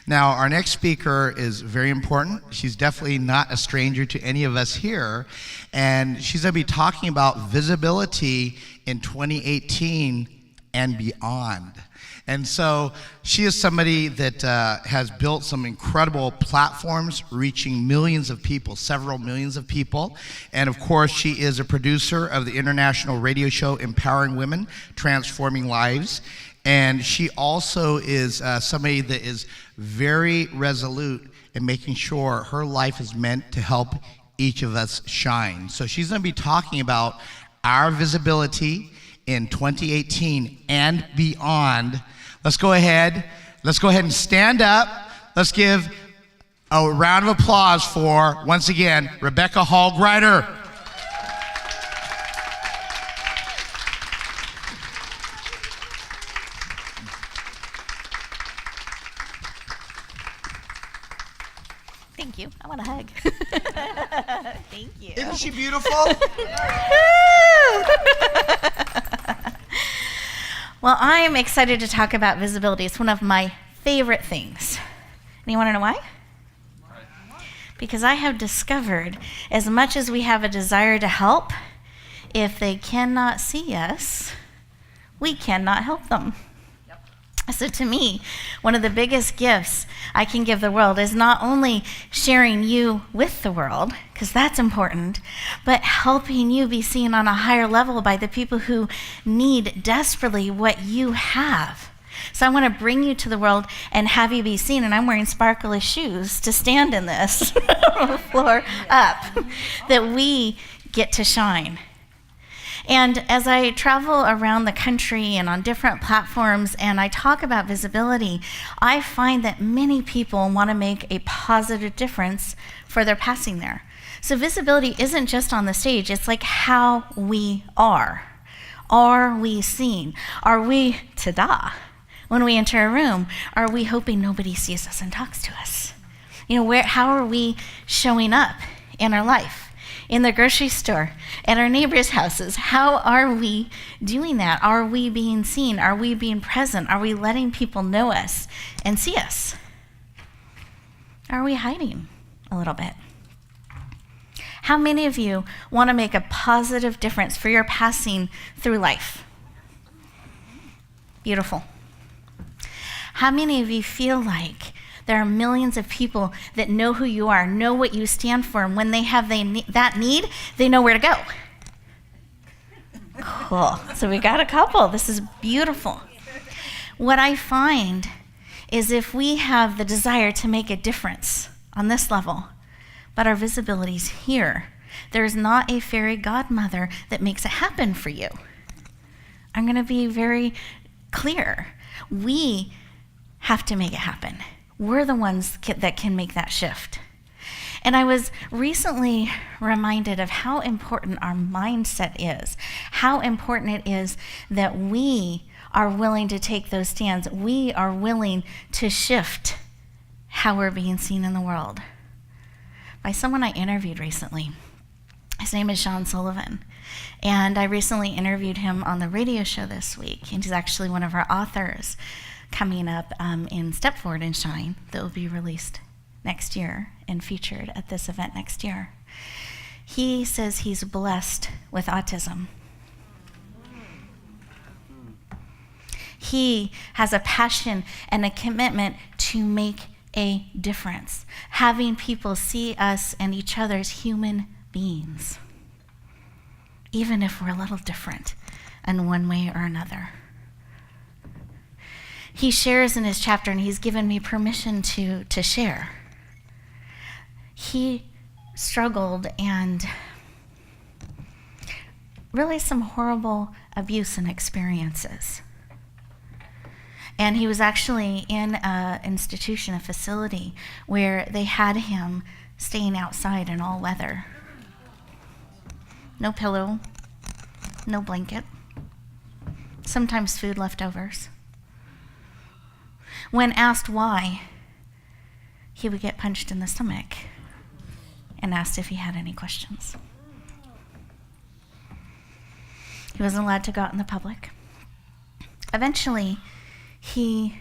Now, our next speaker is very important. She's definitely not a stranger to any of us here, and she's going to be talking about visibility in 2018 and beyond. And so she is somebody that has built some incredible platforms reaching millions of people, several millions of people. And of course, she is a producer of the international radio show Empowering Women, Transforming Lives. And she also is somebody that is very resolute in making sure her life is meant to help each of us shine. So she's going to be talking about our visibility in 2018 and beyond. Let's go ahead and stand up. Let's give a round of applause for, once again, Rebecca Hall Gruyter. Thank you. I want a hug. Thank you. Isn't she beautiful? Well, I am excited to talk about visibility. It's one of my favorite things. And you want to know why? Because I have discovered, as much as we have a desire to help, if they cannot see us, we cannot help them. So to me, one of the biggest gifts I can give the world is not only sharing you with the world, because that's important, but helping you be seen on a higher level by the people who need desperately what you have. So I want to bring you to the world and have you be seen, and I'm wearing sparkly shoes to stand in this from the floor up, that we get to shine. And as I travel around the country and on different platforms and I talk about visibility, I find that many people want to make a positive difference for their passing there. So visibility isn't just on the stage, it's like how we are. Are we seen? Are we ta-da? When we enter a room, are we hoping nobody sees us and talks to us? How are we showing up in our life? In the grocery store, at our neighbors' houses, how are we doing that? Are we being seen? Are we being present? Are we letting people know us and see us? Are we hiding a little bit? How many of you want to make a positive difference for your passing through life? Beautiful. How many of you feel like there are millions of people that know who you are, know what you stand for, and when they have that need, they know where to go? Cool. So we got a couple. This is beautiful. What I find is if we have the desire to make a difference on this level, but our visibility is here, there's not a fairy godmother that makes it happen for you. I'm going to be very clear. We have to make it happen. We're the ones that can make that shift. And I was recently reminded of how important our mindset is, how important it is that we are willing to take those stands. We are willing to shift how we're being seen in the world. By someone I interviewed recently. His name is Sean Sullivan. And I recently interviewed him on the radio show this week. And he's actually one of our authors coming up in Step Forward and Shine that will be released next year and featured at this event next year. He says he's blessed with autism. He has a passion and a commitment to make a difference, having people see us and each other as human beings, even if we're a little different in one way or another. He shares in his chapter, and he's given me permission to share. He struggled and really some horrible abuse and experiences. And he was actually in an institution, a facility, where they had him staying outside in all weather. No pillow, no blanket, sometimes food leftovers. When asked why, he would get punched in the stomach and asked if he had any questions. He wasn't allowed to go out in the public. Eventually, he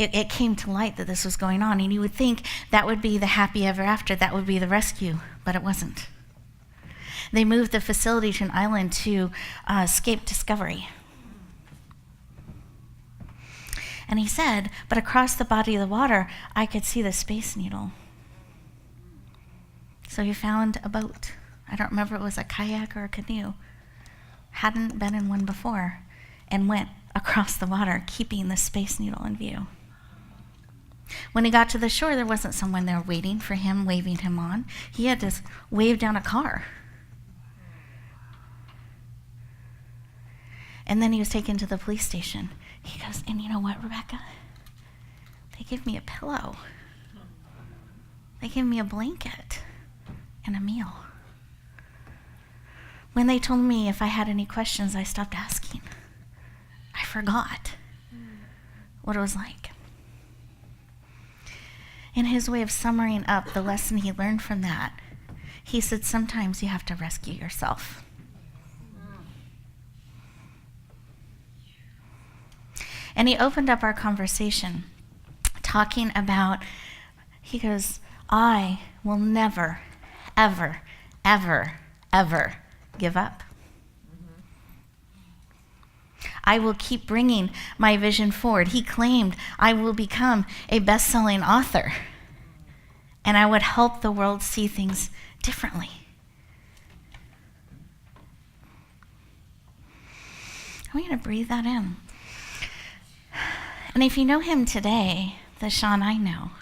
it came to light that this was going on. And you would think that would be the happy ever after, that would be the rescue, but it wasn't. They moved the facility to an island to escape discovery. And he said, but across the body of the water, I could see the Space Needle. So he found a boat. I don't remember if it was a kayak or a canoe. Hadn't been in one before, and went across the water, keeping the Space Needle in view. When he got to the shore, there wasn't someone there waiting for him, waving him on. He had to wave down a car. And then he was taken to the police station. He goes, and you know what, Rebecca? They give me a pillow. They give me a blanket and a meal. When they told me if I had any questions, I stopped asking. I forgot what it was like. In his way of summing up the lesson he learned from that, he said, sometimes you have to rescue yourself. And he opened up our conversation talking about, he goes, I will never, ever, ever, ever give up. I will keep bringing my vision forward. He claimed I will become a best-selling author, and I would help the world see things differently. I'm going to breathe that in. And if you know him today, the Sean I know,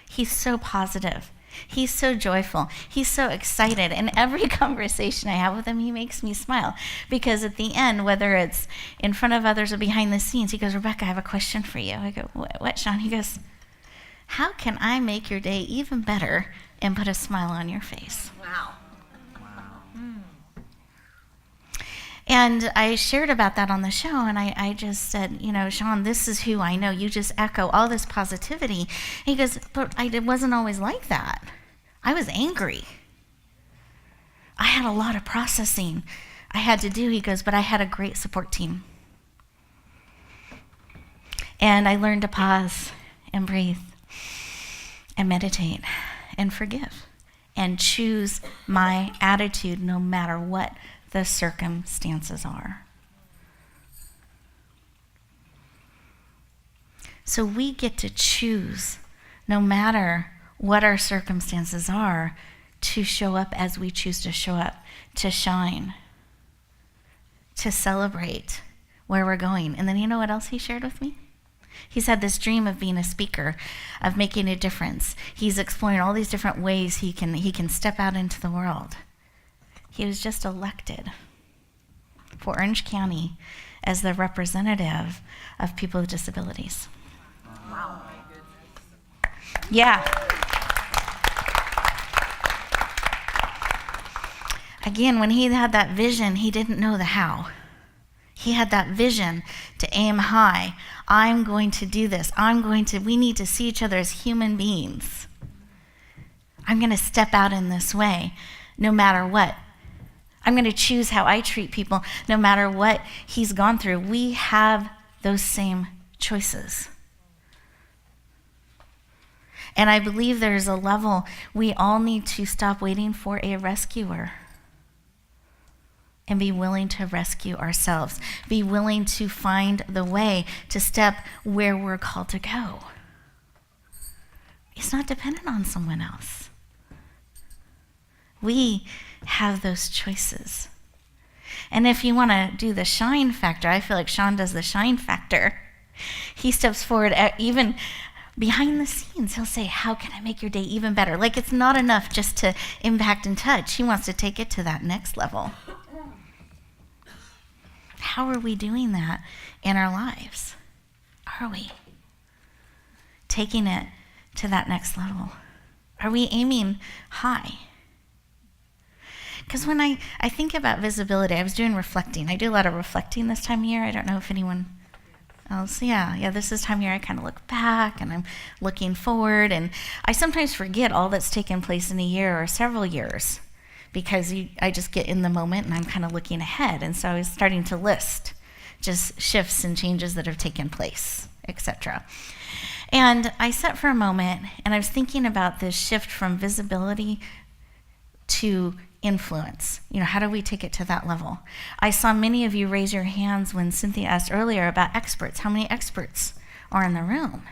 he's so positive. He's so joyful. He's so excited. And every conversation I have with him, he makes me smile. Because at the end, whether it's in front of others or behind the scenes, he goes, Rebecca, I have a question for you. I go, what, Sean? He goes, how can I make your day even better and put a smile on your face? Wow. And I shared about that on the show, and I just said, you know, Sean, this is who I know. You just echo all this positivity. And he goes, but it wasn't always like that. I was angry. I had a lot of processing I had to do. He goes, but I had a great support team. And I learned to pause and breathe and meditate and forgive and choose my attitude no matter what the circumstances are. So we get to choose, no matter what our circumstances are, to show up as we choose to show up, to shine, to celebrate where we're going. And then you know what else he shared with me? He's had this dream of being a speaker, of making a difference. He's exploring all these different ways he can step out into the world. He was just elected for Orange County as the representative of people with disabilities. Wow. Yeah. Again, when he had that vision, he didn't know the how. He had that vision to aim high. I'm going to do this. We need to see each other as human beings. I'm going to step out in this way, no matter what. I'm going to choose how I treat people, no matter what he's gone through. We have those same choices. And I believe there's a level we all need to stop waiting for a rescuer and be willing to rescue ourselves, be willing to find the way to step where we're called to go. It's not dependent on someone else. We have those choices. And if you want to do the shine factor, I feel like Sean does the shine factor. He steps forward even behind the scenes. He'll say, how can I make your day even better? Like it's not enough just to impact and touch. He wants to take it to that next level. How are we doing that in our lives? Are we taking it to that next level? Are we aiming high? Because when I think about visibility, I was doing reflecting. I do a lot of reflecting this time of year. I don't know if anyone else, yeah, this is time of year I kind of look back and I'm looking forward. And I sometimes forget all that's taken place in a year or several years because I just get in the moment and I'm kind of looking ahead. And so I was starting to list just shifts and changes that have taken place etc. And I sat for a moment and I was thinking about this shift from visibility to influence. How do we take it to that level? I saw many of you raise your hands when Cynthia asked earlier about experts. How many experts are in the room?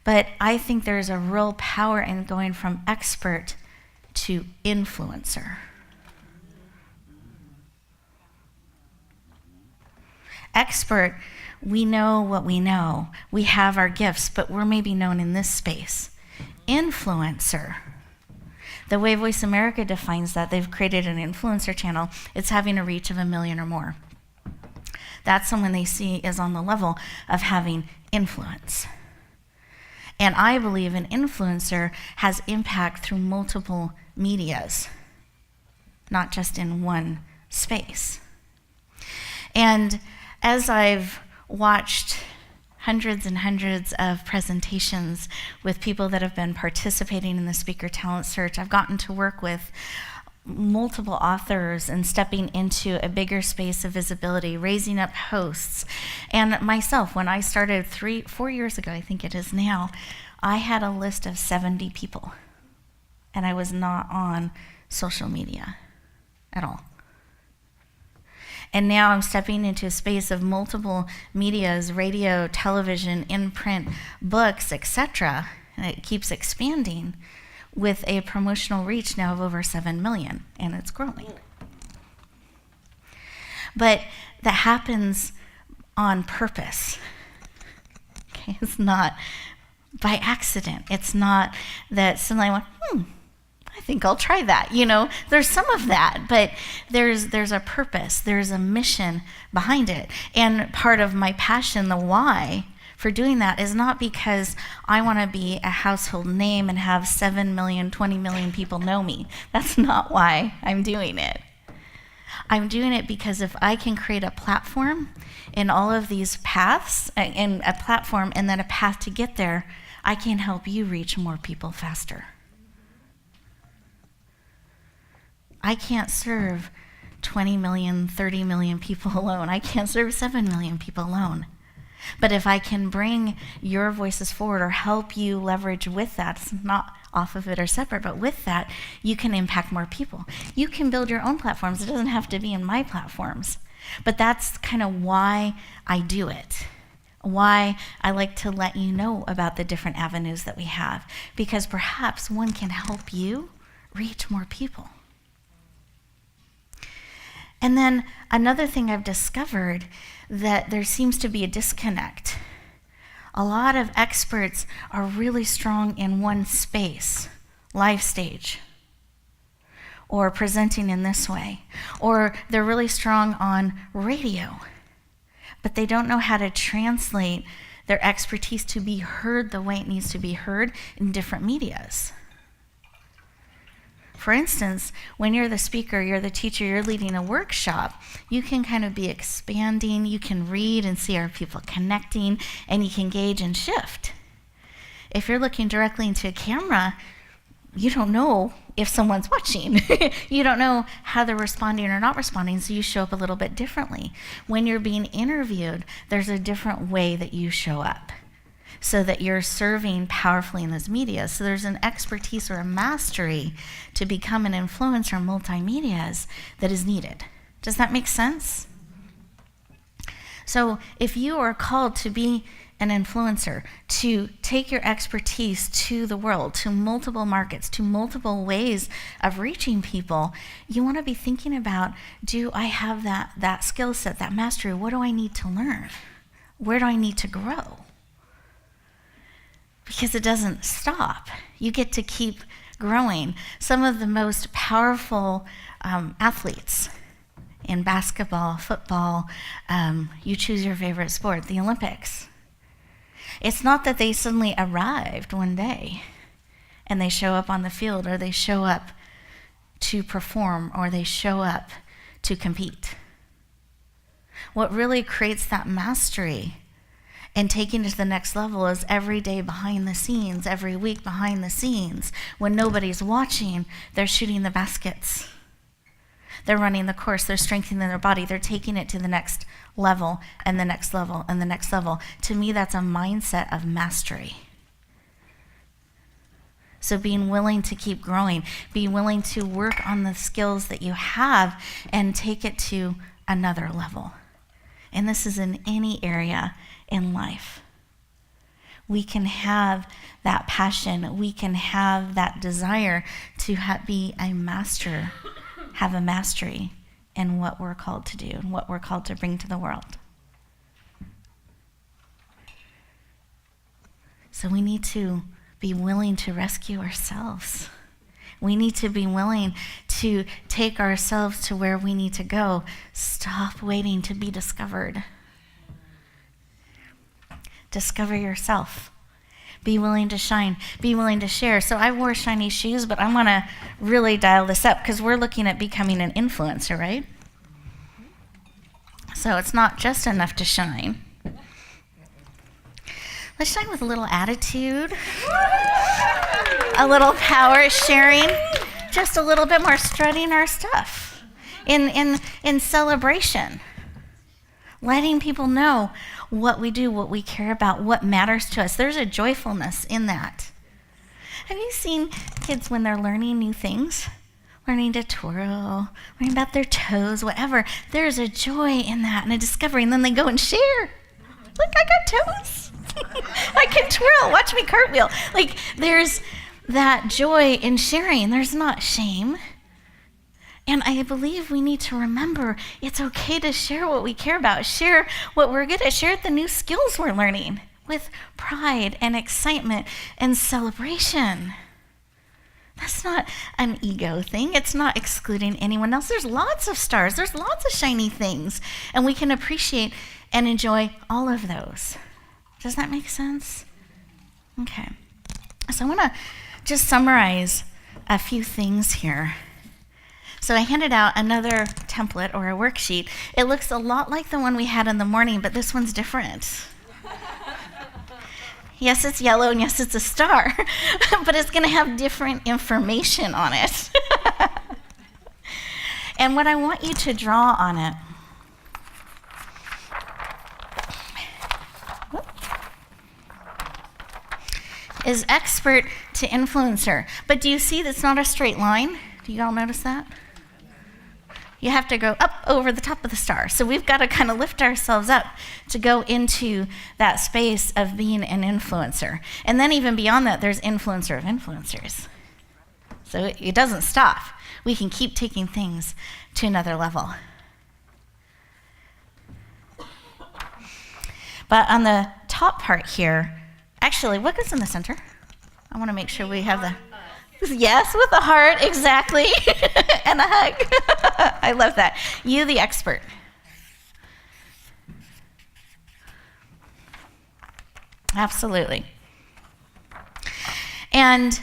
But I think there's a real power in going from expert to influencer. Expert, we know what we know. We have our gifts, but we're maybe known in this space. Influencer. The way Voice America defines that, they've created an influencer channel. It's having a reach of 1 million or more. That's someone they see is on the level of having influence. And I believe an influencer has impact through multiple medias, not just in one space. And as I've watched hundreds and hundreds of presentations with people that have been participating in the Speaker Talent Search, I've gotten to work with multiple authors and stepping into a bigger space of visibility, raising up hosts. And myself, when I started 4 years ago, I think it is now, I had a list of 70 people. And I was not on social media at all. And now I'm stepping into a space of multiple medias, radio, television, in print, books, etc. And it keeps expanding with a promotional reach now of over 7 million, and it's growing. But that happens on purpose. Okay, it's not by accident. It's not that suddenly I went, I think I'll try that. There's some of that, but there's a purpose, there's a mission behind it. And part of my passion, the why for doing that, is not because I want to be a household name and have 7 million, 20 million people know me. That's not why I'm doing it. I'm doing it because if I can create a platform in all of these paths, in a platform and then a path to get there, I can help you reach more people faster. I can't serve 20 million, 30 million people alone. I can't serve 7 million people alone. But if I can bring your voices forward or help you leverage with that, it's not off of it or separate, but with that, you can impact more people. You can build your own platforms. It doesn't have to be in my platforms. But that's kind of why I do it, why I like to let you know about the different avenues that we have, because perhaps one can help you reach more people. And then another thing I've discovered, that there seems to be a disconnect. A lot of experts are really strong in one space, live stage, or presenting in this way, or they're really strong on radio, but they don't know how to translate their expertise to be heard the way it needs to be heard in different medias. For instance, when you're the speaker, you're the teacher, you're leading a workshop, you can kind of be expanding, you can read and see are people connecting, and you can gauge and shift. If you're looking directly into a camera, you don't know if someone's watching. You don't know how they're responding or not responding, so you show up a little bit differently. When you're being interviewed, there's a different way that you show up, so that you're serving powerfully in those media. So there's an expertise or a mastery to become an influencer in multimedias that is needed. Does that make sense? So if you are called to be an influencer, to take your expertise to the world, to multiple markets, to multiple ways of reaching people, you want to be thinking about, do I have that skill set, that mastery? What do I need to learn? Where do I need to grow? Because it doesn't stop. You get to keep growing. Some of the most powerful athletes in basketball, football, you choose your favorite sport, the Olympics. It's not that they suddenly arrived one day and they show up on the field, or they show up to perform, or they show up to compete. What really creates that mastery and taking it to the next level is every day behind the scenes, every week behind the scenes. When nobody's watching, they're shooting the baskets. They're running the course. They're strengthening their body. They're taking it to the next level and the next level and the next level. To me, that's a mindset of mastery. So being willing to keep growing, being willing to work on the skills that you have and take it to another level. And this is in any area in life. We can have that passion. We can have that desire to be a master, have a mastery in what we're called to do and what we're called to bring to the world. So we need to be willing to rescue ourselves. We need to be willing to take ourselves to where we need to go. Stop waiting to be discovered. Discover yourself. Be willing to shine. Be willing to share. So I wore shiny shoes, but I want to really dial this up because we're looking at becoming an influencer, right? So it's not just enough to shine. Let's shine with a little attitude, a little power sharing, just a little bit more strutting our stuff in celebration, letting people know what we do, what we care about, what matters to us. There's a joyfulness in that. Have you seen kids when they're learning new things? Learning to twirl, learning about their toes, whatever. There's a joy in that and a discovery, and then they go and share. Look, I got toes. I can twirl. Watch me cartwheel. Like, there's that joy in sharing. There's not shame. And I believe we need to remember it's okay to share what we care about, share what we're good at, share the new skills we're learning with pride and excitement and celebration. That's not an ego thing. It's not excluding anyone else. There's lots of stars. There's lots of shiny things. And we can appreciate and enjoy all of those. Does that make sense? Okay. So I want to just summarize a few things here. So I handed out another template or a worksheet. It looks a lot like the one we had in the morning, but this one's different. Yes, it's yellow, and yes, it's a star, but it's going to have different information on it. And what I want you to draw on it is expert to influencer. But do you see that's not a straight line? Do you all notice that? You have to go up over the top of the star. So we've got to kind of lift ourselves up to go into that space of being an influencer. And then even beyond that, there's influencer of influencers. So it doesn't stop. We can keep taking things to another level. But on the top part here, actually, what goes in the center? I want to make sure we have the... Yes, with a heart, exactly. And a hug. I love that. You, the expert. Absolutely. And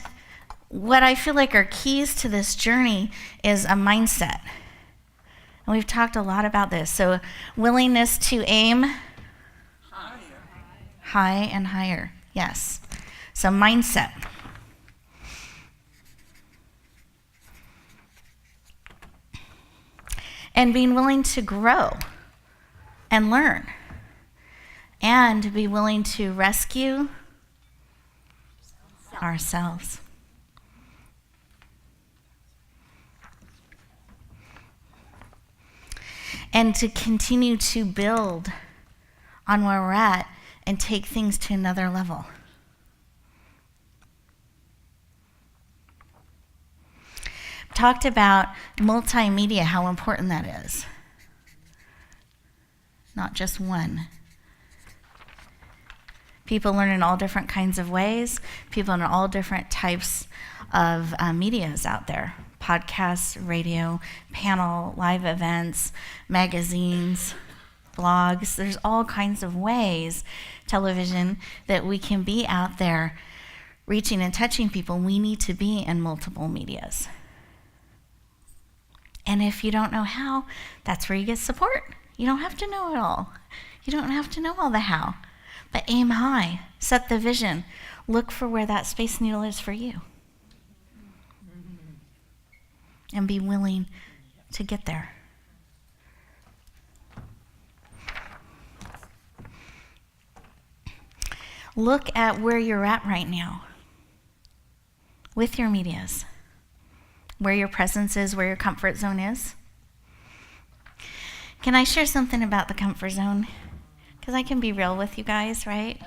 what I feel like are keys to this journey is a mindset. And we've talked a lot about this. So willingness to aim high and higher. Yes. So mindset. And being willing to grow and learn. And be willing to rescue ourselves. And to continue to build on where we're at and take things to another level. Talked about multimedia, how important that is. Not just one. People learn in all different kinds of ways. People in all different types of medias out there. Podcasts, radio, panel, live events, magazines, blogs. There's all kinds of ways, television, that we can be out there reaching and touching people. We need to be in multiple medias. And if you don't know how, that's where you get support. You don't have to know it all. You don't have to know all the how. But aim high. Set the vision. Look for where that space needle is for you. And be willing to get there. Look at where you're at right now with your medias, where your presence is, where your comfort zone is. Can I share something about the comfort zone? Because I can be real with you guys, right?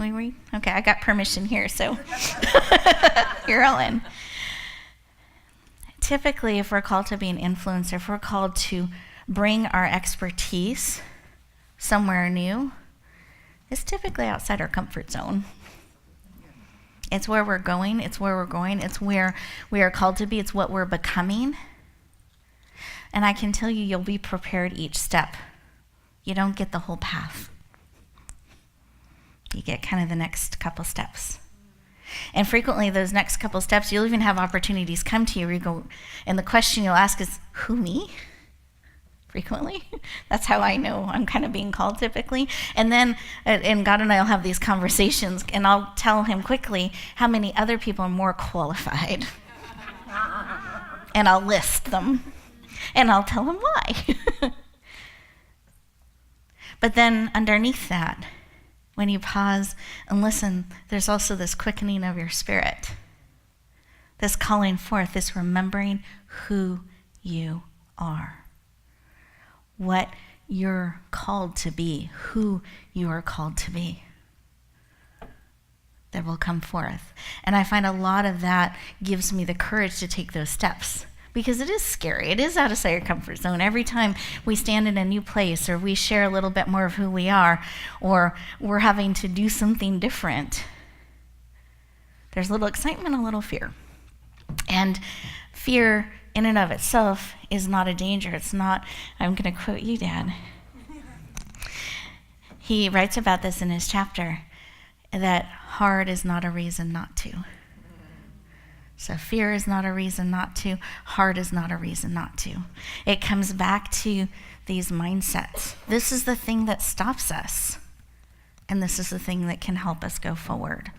Okay, I got permission here, so you're all in. Typically, if we're called to be an influencer, if we're called to bring our expertise somewhere new, it's typically outside our comfort zone. It's where we're going, it's where we are called to be, it's what we're becoming. And I can tell you, you'll be prepared each step. You don't get the whole path. You get kind of the next couple steps. And frequently, those next couple steps, you'll even have opportunities come to you where you go, and the question you'll ask is, who, me? Frequently. That's how I know I'm kind of being called typically. And then, and God and I will have these conversations, and I'll tell him quickly how many other people are more qualified. And I'll list them. And I'll tell him why. But then underneath that, when you pause and listen, there's also this quickening of your spirit. This calling forth, this remembering who you are. What you're called to be, who you are called to be. That will come forth. And I find a lot of that gives me the courage to take those steps. Because it is scary. It is outside your comfort zone. Every time we stand in a new place or we share a little bit more of who we are or we're having to do something different, there's a little excitement, a little fear. And fear in and of itself is not a danger. It's not, I'm going to quote you, Dad. He writes about this in his chapter, that hard is not a reason not to. So fear is not a reason not to. Hard is not a reason not to. It comes back to these mindsets. This is the thing that stops us. And this is the thing that can help us go forward.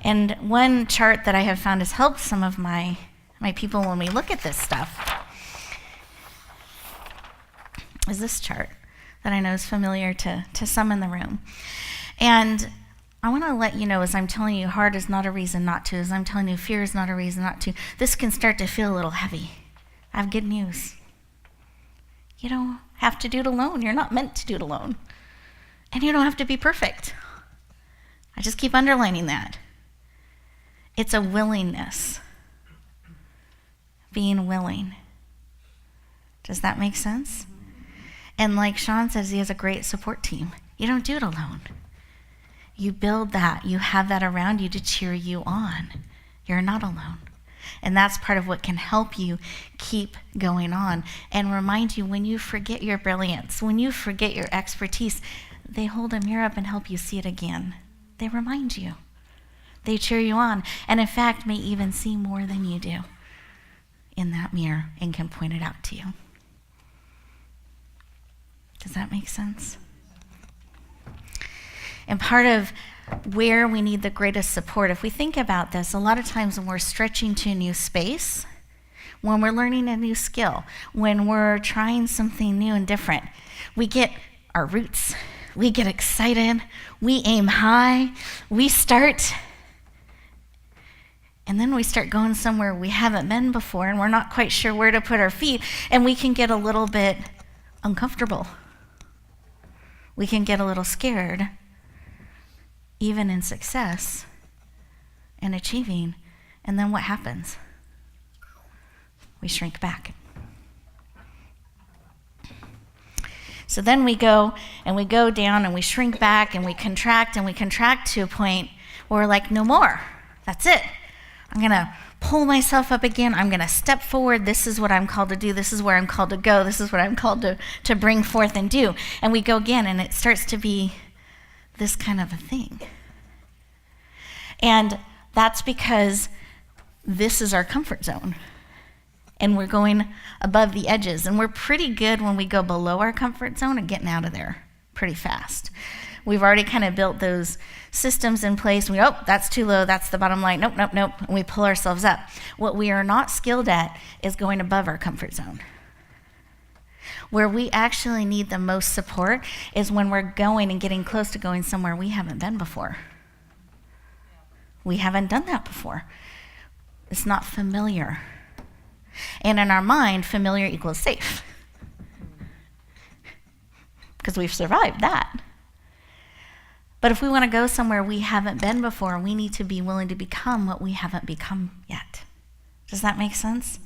And one chart that I have found has helped some of my people when we look at this stuff is this chart that I know is familiar to some in the room. And I want to let you know, as I'm telling you, hard is not a reason not to, as I'm telling you, fear is not a reason not to, this can start to feel a little heavy. I have good news. You don't have to do it alone. You're not meant to do it alone. And you don't have to be perfect. I just keep underlining that. It's a willingness. Being willing. Does that make sense? And like Sean says, he has a great support team. You don't do it alone. You build that. You have that around you to cheer you on. You're not alone. And that's part of what can help you keep going on and remind you when you forget your brilliance, when you forget your expertise, they hold a mirror up and help you see it again. They remind you. They cheer you on. And in fact, may even see more than you do in that mirror and can point it out to you. Does that make sense? And part of where we need the greatest support, if we think about this, a lot of times when we're stretching to a new space, when we're learning a new skill, when we're trying something new and different, we get our roots, we get excited, we aim high, we start, and then we start going somewhere we haven't been before and we're not quite sure where to put our feet, and we can get a little bit uncomfortable. We can get a little scared. Even in success and achieving, and then what happens? We shrink back. So then we go down and we shrink back and we contract to a point where we're like, no more. That's it. I'm going to pull myself up again. I'm going to step forward. This is what I'm called to do. This is where I'm called to go. This is what I'm called to bring forth and do. And we go again, and it starts to be this kind of a thing. And that's because this is our comfort zone. And we're going above the edges. And we're pretty good when we go below our comfort zone and getting out of there pretty fast. We've already kind of built those systems in place. We, oh, that's too low, that's the bottom line, nope, nope, nope, and we pull ourselves up. What we are not skilled at is going above our comfort zone. Where we actually need the most support is when we're going and getting close to going somewhere we haven't been before. We haven't done that before. It's not familiar. And in our mind, familiar equals safe. Because we've survived that. But if we want to go somewhere we haven't been before, we need to be willing to become what we haven't become yet. Does that make sense?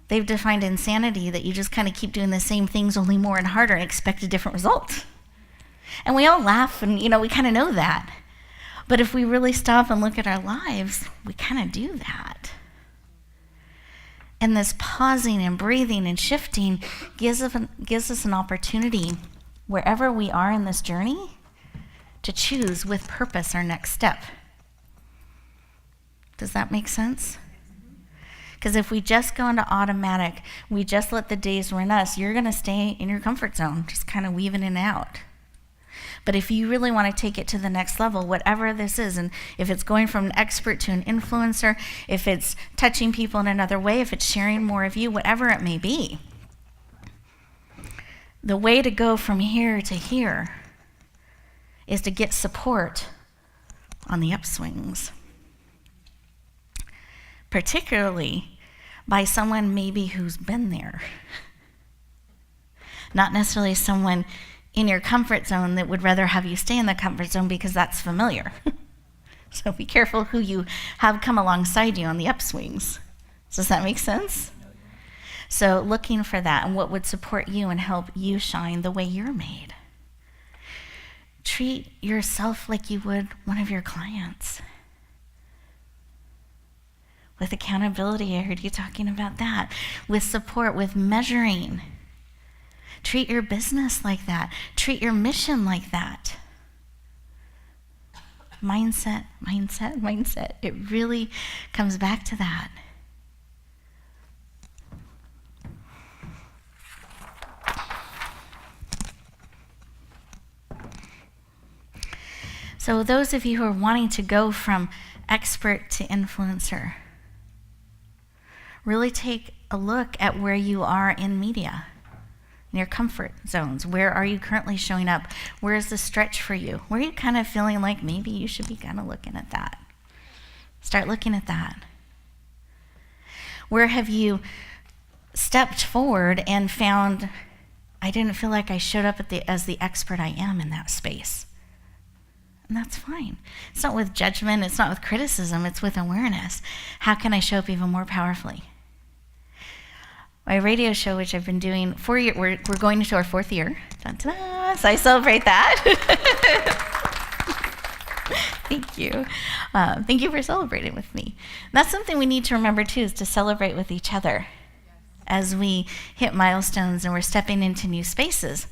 They've defined insanity that you just kind of keep doing the same things, only more and harder, and expect a different result. And we all laugh, and we kind of know that. But if we really stop and look at our lives, we kind of do that. And this pausing and breathing and shifting gives us an opportunity, wherever we are in this journey, to choose with purpose our next step. Does that make sense? Because if we just go into automatic, we just let the days run us, you're going to stay in your comfort zone, just kind of weaving in and out. But if you really want to take it to the next level, whatever this is, and if it's going from an expert to an influencer, if it's touching people in another way, if it's sharing more of you, whatever it may be, the way to go from here to here is to get support on the upswings. Particularly by someone maybe who's been there. Not necessarily someone in your comfort zone that would rather have you stay in the comfort zone because that's familiar. So be careful who you have come alongside you on the upswings. Does that make sense? So looking for that and what would support you and help you shine the way you're made. Treat yourself like you would one of your clients. With accountability, I heard you talking about that. With support, with measuring. Treat your business like that. Treat your mission like that. Mindset, mindset, mindset. It really comes back to that. So those of you who are wanting to go from expert to influencer, really take a look at where you are in media, in your comfort zones. Where are you currently showing up? Where is the stretch for you? Where are you kind of feeling like maybe you should be kind of looking at that? Start looking at that. Where have you stepped forward and found, I didn't feel like I showed up as the expert I am in that space? And that's fine. It's not with judgment, it's not with criticism, it's with awareness. How can I show up even more powerfully? My radio show, which I've been doing 4 years, we're going into our 4th year. Dun-dun-dun, so I celebrate that. Thank you. Thank you for celebrating with me. And that's something we need to remember too, is to celebrate with each other as we hit milestones and we're stepping into new spaces.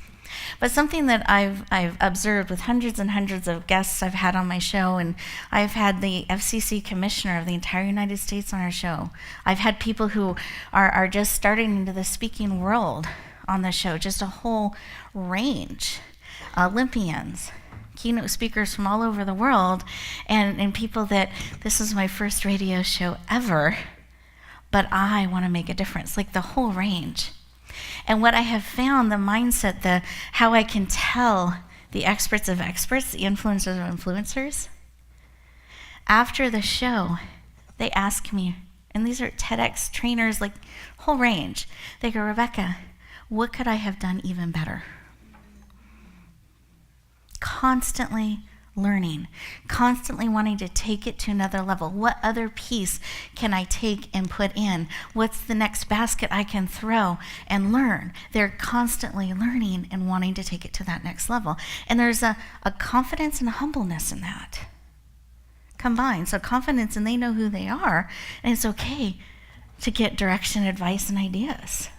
But something that I've observed with hundreds and hundreds of guests I've had on my show, and I've had the FCC commissioner of the entire United States on our show. I've had people who are just starting into the speaking world on the show, just a whole range. Olympians, keynote speakers from all over the world, and people that, this is my first radio show ever, but I want to make a difference, like the whole range. And what I have found, the mindset, how I can tell the experts of experts, the influencers of influencers, after the show, they ask me, and these are TEDx trainers, like whole range. They go, Rebecca, what could I have done even better? Constantly learning, constantly wanting to take it to another level. What other piece can I take and put in? What's the next basket I can throw and learn? They're constantly learning and wanting to take it to that next level. And there's a confidence and a humbleness in that combined. So confidence, and they know who they are, and it's okay to get direction, advice, and ideas.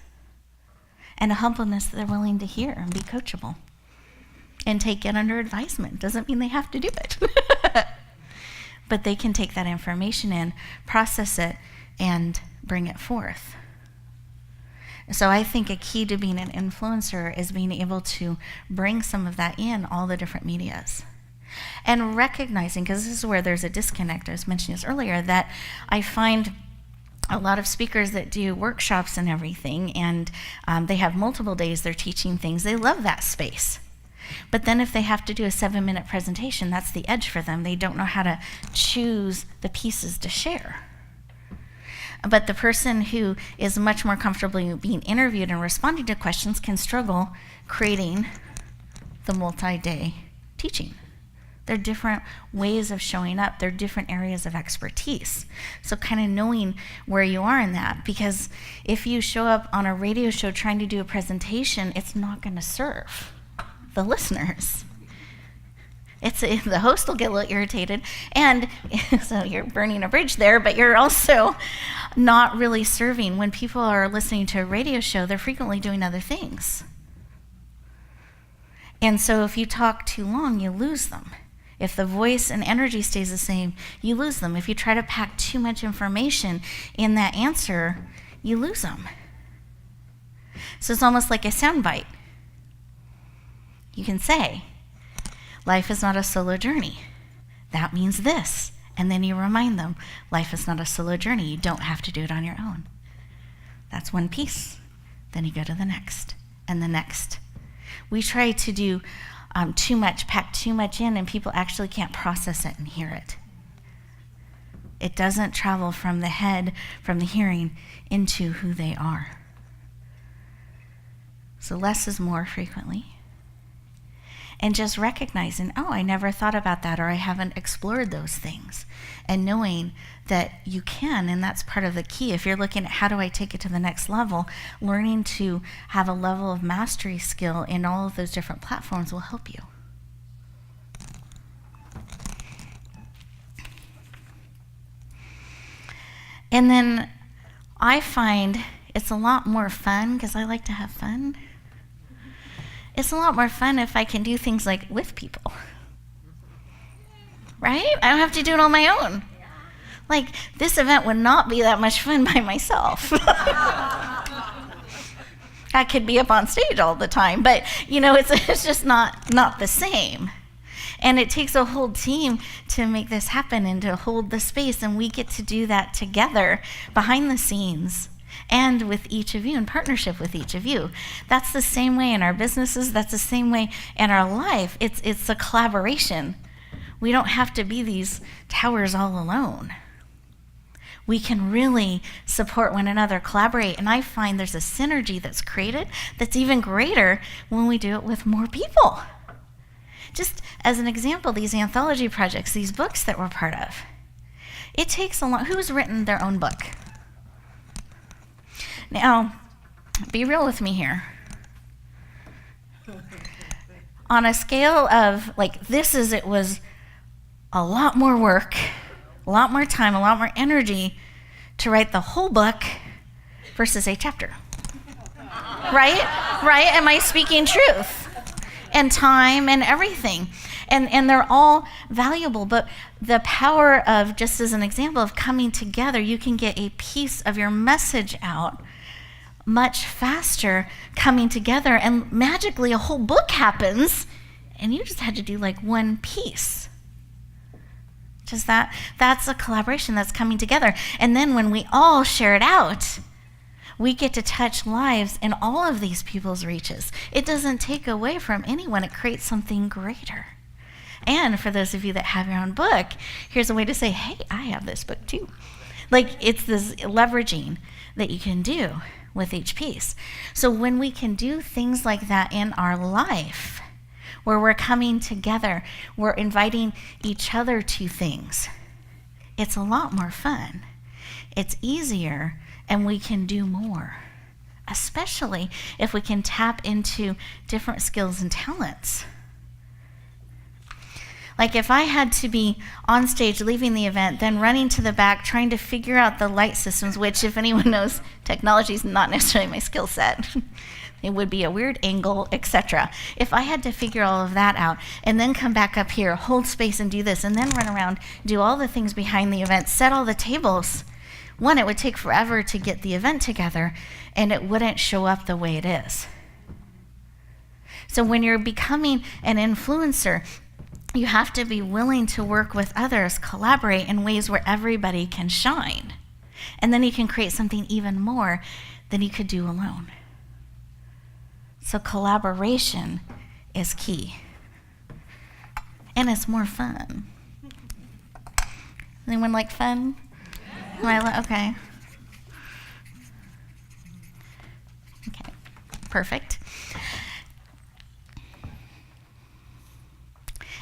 And a humbleness that they're willing to hear and be coachable. And take it under advisement. Doesn't mean they have to do it. But they can take that information in, process it, and bring it forth. So I think a key to being an influencer is being able to bring some of that in all the different medias. And recognizing, because this is where there's a disconnect, I was mentioning this earlier, that I find a lot of speakers that do workshops and everything, and they have multiple days they're teaching things, they love that space. But then if they have to do a 7-minute presentation, that's the edge for them. They don't know how to choose the pieces to share. But the person who is much more comfortable being interviewed and responding to questions can struggle creating the multi-day teaching. They're different ways of showing up. They're different areas of expertise. So kind of knowing where you are in that, because if you show up on a radio show trying to do a presentation, it's not going to serve the listeners. The host will get a little irritated, and so you're burning a bridge there, but you're also not really serving. When people are listening to a radio show, they're frequently doing other things. And so if you talk too long, you lose them. If the voice and energy stays the same, you lose them. If you try to pack too much information in that answer, you lose them. So it's almost like a soundbite. You can say, life is not a solo journey. That means this. And then you remind them, life is not a solo journey. You don't have to do it on your own. That's one piece. Then you go to the next and the next. We try to do too much, pack too much in, and people actually can't process it and hear it. It doesn't travel from the head, from the hearing, into who they are. So less is more frequently. And just recognizing, oh, I never thought about that, or I haven't explored those things. And knowing that you can, and that's part of the key. If you're looking at how do I take it to the next level, learning to have a level of mastery skill in all of those different platforms will help you. And then I find it's a lot more fun, because I like to have fun. It's a lot more fun if I can do things like with people. Right? I don't have to do it on my own. Like, this event would not be that much fun by myself. I could be up on stage all the time, but it's just not the same. And it takes a whole team to make this happen and to hold the space, and we get to do that together behind the scenes. And with each of you, in partnership with each of you. That's the same way in our businesses. That's the same way in our life. It's a collaboration. We don't have to be these towers all alone. We can really support one another, collaborate, and I find there's a synergy that's created that's even greater when we do it with more people. Just as an example, these anthology projects, these books that we're part of, it takes a lot. Who's written their own book? Now, be real with me here. On a scale of it was a lot more work, a lot more time, a lot more energy to write the whole book versus a chapter. Right? Right? Am I speaking truth? And time and everything. And they're all valuable, but the power of, just as an example, of coming together, you can get a piece of your message out much faster coming together, and magically a whole book happens, and you just had to do one piece. Just that's a collaboration that's coming together. And then when we all share it out, we get to touch lives in all of these people's reaches. It doesn't take away from anyone. It creates something greater. And for those of you that have your own book, here's a way to say, hey, I have this book too. It's this leveraging that you can do with each piece. So when we can do things like that in our life, where we're coming together, we're inviting each other to things, it's a lot more fun. It's easier, and we can do more, especially if we can tap into different skills and talents. If I had to be on stage leaving the event, then running to the back, trying to figure out the light systems, which, if anyone knows, technology is not necessarily my skill set. It would be a weird angle, etc. If I had to figure all of that out and then come back up here, hold space and do this, and then run around, do all the things behind the event, set all the tables, One, it would take forever to get the event together, and it wouldn't show up the way it is. So when you're becoming an influencer, you have to be willing to work with others, collaborate in ways where everybody can shine. And then you can create something even more than you could do alone. So collaboration is key. And it's more fun. Anyone like fun? Okay. Okay, perfect.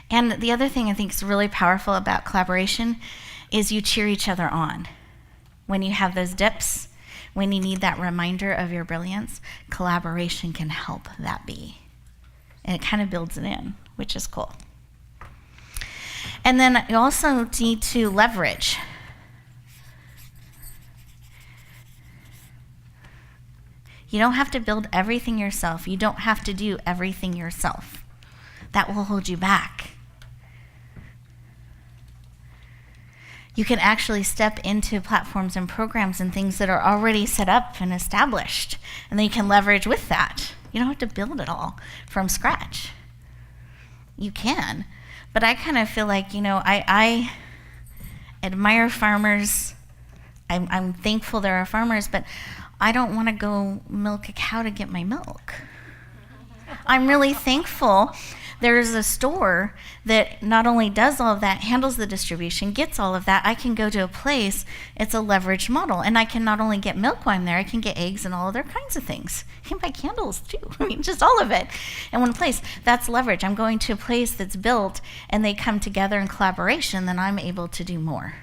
And the other thing I think is really powerful about collaboration is you cheer each other on. When you have those dips, when you need that reminder of your brilliance, collaboration can help that be. And it kind of builds it in, which is cool. And then you also need to leverage. You don't have to build everything yourself. You don't have to do everything yourself. That will hold you back. You can actually step into platforms and programs and things that are already set up and established, and then you can leverage with that. You don't have to build it all from scratch. You can, but I kind of feel like, I admire farmers. I'm thankful there are farmers, but I don't want to go milk a cow to get my milk. I'm really thankful there's a store that not only does all of that, handles the distribution, gets all of that. I can go to a place, it's a leveraged model, and I can not only get milk while I'm there, I can get eggs and all other kinds of things. I can buy candles too. Just all of it in one place. That's leverage. I'm going to a place that's built and they come together in collaboration, then I'm able to do more.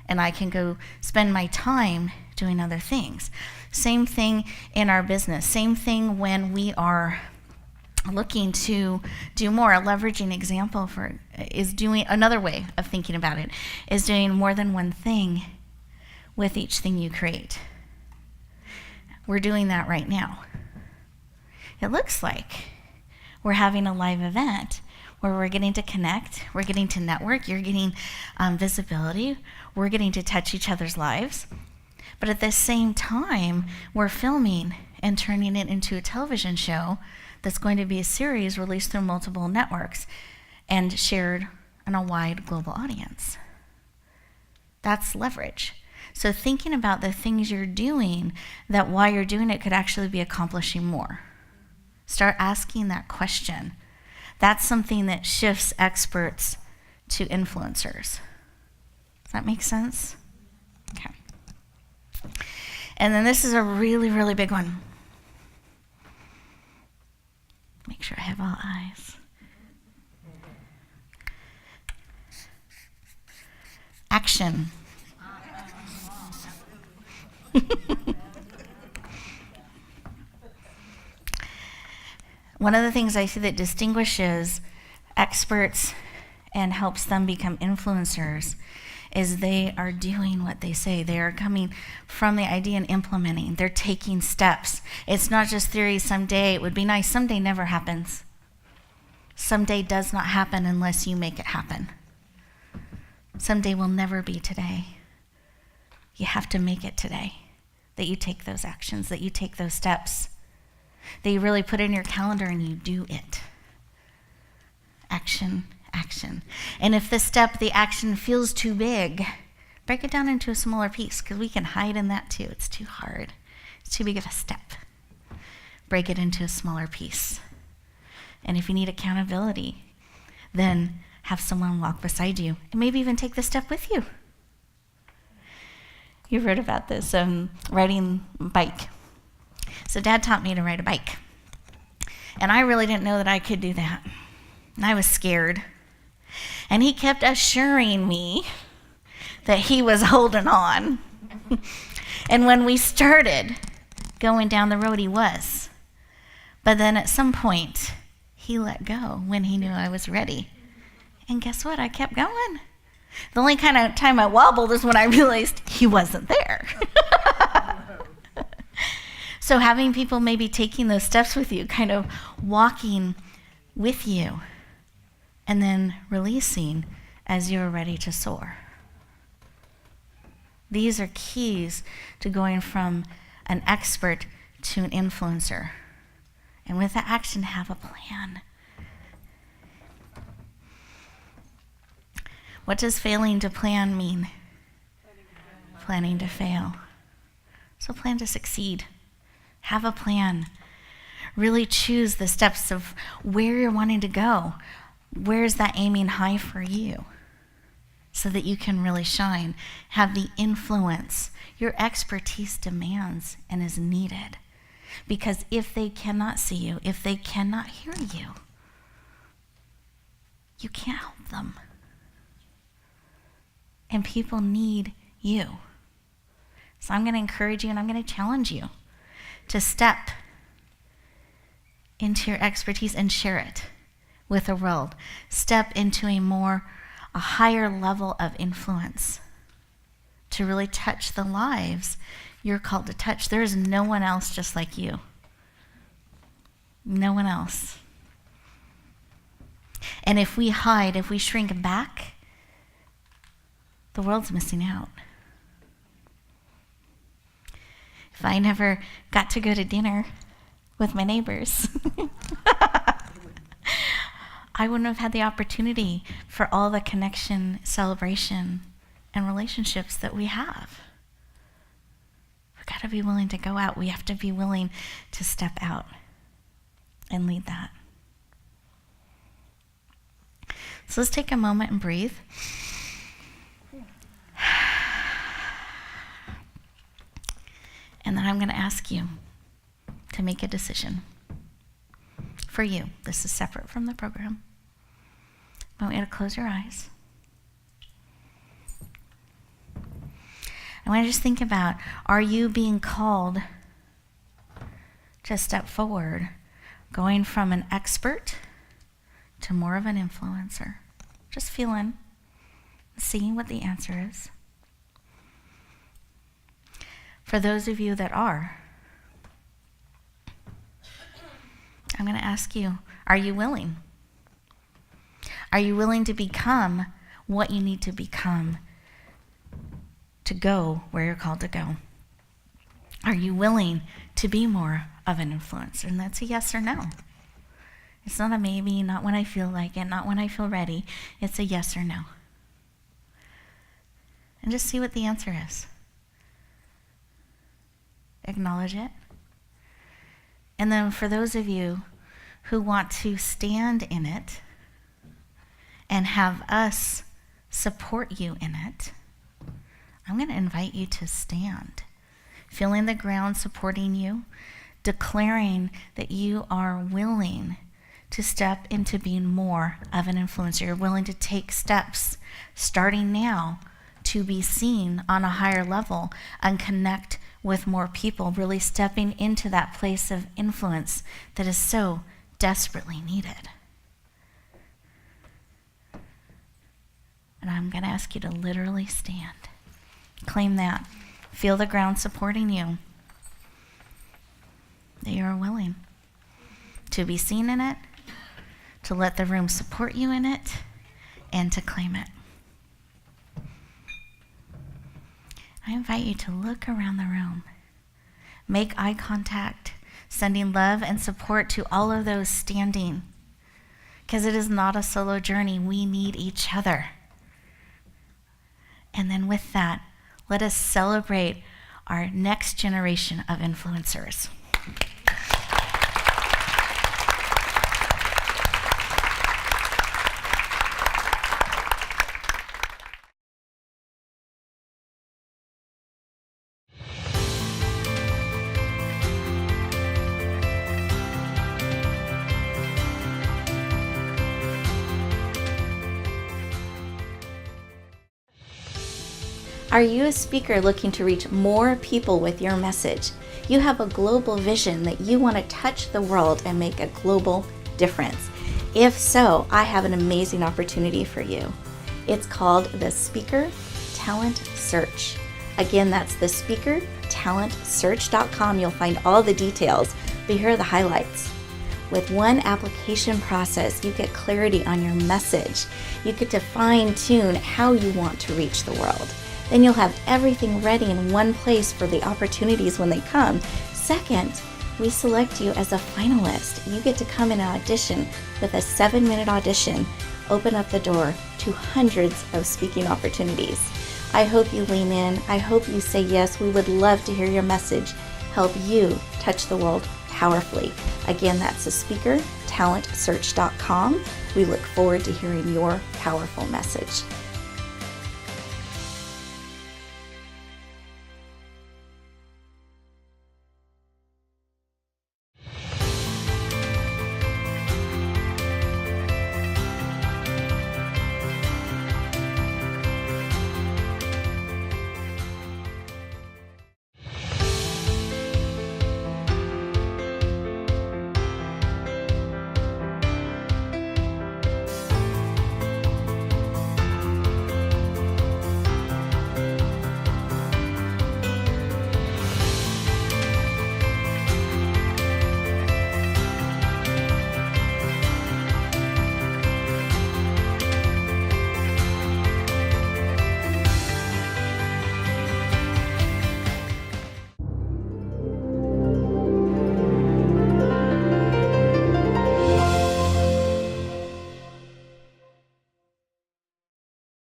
And I can go spend my time doing other things. Same thing in our business. Same thing when we are looking to do more. A leveraging example is doing, another way of thinking about it, is doing more than one thing with each thing you create. We're doing that right now. It looks like we're having a live event where we're getting to connect, we're getting to network, you're getting visibility, we're getting to touch each other's lives. But at the same time, we're filming and turning it into a television show that's going to be a series released through multiple networks and shared on a wide global audience. That's leverage. So thinking about the things you're doing, that while you're doing it could actually be accomplishing more. Start asking that question. That's something that shifts experts to influencers. Does that make sense? Okay. And then this is a really, really big one. Make sure I have all eyes. Action. One of the things I see that distinguishes experts and helps them become influencers is they are doing what they say. They are coming from the idea and implementing. They're taking steps. It's not just theory. Someday it would be nice. Someday never happens. Someday does not happen unless you make it happen. Someday will never be today. You have to make it today. That you take those actions, that you take those steps, that you really put in your calendar and you do it. Action. Action. And if the action feels too big, break it down into a smaller piece, because we can hide in that too. It's too hard. It's too big of a step. Break it into a smaller piece. And if you need accountability, then have someone walk beside you and maybe even take the step with you. You've heard about this, riding a bike. So Dad taught me to ride a bike. And I really didn't know that I could do that. And I was scared. And he kept assuring me that he was holding on. And when we started going down the road, he was. But then at some point, he let go when he knew I was ready. And guess what? I kept going. The only kind of time I wobbled is when I realized he wasn't there. So having people maybe taking those steps with you, kind of walking with you, and then releasing as you're ready to soar. These are keys to going from an expert to an influencer. And with that action, have a plan. What does failing to plan mean? Planning to fail. So plan to succeed. Have a plan. Really choose the steps of where you're wanting to go. Where's that aiming high for you? So that you can really shine. Have the influence your expertise demands and is needed. Because if they cannot see you, if they cannot hear you, you can't help them. And people need you. So I'm going to encourage you and I'm going to challenge you to step into your expertise and share it with the world. Step into a higher level of influence to really touch the lives you're called to touch. There is no one else just like you. No one else. And if we hide, if we shrink back, the world's missing out. If I never got to go to dinner with my neighbors, I wouldn't have had the opportunity for all the connection, celebration, and relationships that we have. We've got to be willing to go out. We have to be willing to step out and lead that. So let's take a moment and breathe. And then I'm going to ask you to make a decision for you. This is separate from the program. I want you to close your eyes. I want you to just think about, are you being called to step forward, going from an expert to more of an influencer? Just feeling, seeing what the answer is. For those of you that are, I'm going to ask you, are you willing? Are you willing to become what you need to become to go where you're called to go? Are you willing to be more of an influencer? And that's a yes or no. It's not a maybe, not when I feel like it, not when I feel ready. It's a yes or no. And just see what the answer is. Acknowledge it. And then for those of you who want to stand in it and have us support you in it, I'm going to invite you to stand, feeling the ground supporting you, declaring that you are willing to step into being more of an influencer. You're willing to take steps starting now to be seen on a higher level and connect with more people, really stepping into that place of influence that is so desperately needed. And I'm going to ask you to literally stand. Claim that. Feel the ground supporting you. That you are willing to be seen in it, to let the room support you in it, and to claim it. I invite you to look around the room. Make eye contact, sending love and support to all of those standing. Because it is not a solo journey. We need each other. And then with that, let us celebrate our next generation of influencers. Are you a speaker looking to reach more people with your message? You have a global vision that you want to touch the world and make a global difference. If so, I have an amazing opportunity for you. It's called the Speaker Talent Search. Again, that's the speakertalentsearch.com. You'll find all the details, but here are the highlights. With one application process, you get clarity on your message. You get to fine-tune how you want to reach the world. Then you'll have everything ready in one place for the opportunities when they come. Second, we select you as a finalist. You get to come in and audition with a 7-minute audition, open up the door to hundreds of speaking opportunities. I hope you lean in. I hope you say yes. We would love to hear your message. Help you touch the world powerfully. Again, that's thespeakertalentsearch.com. We look forward to hearing your powerful message.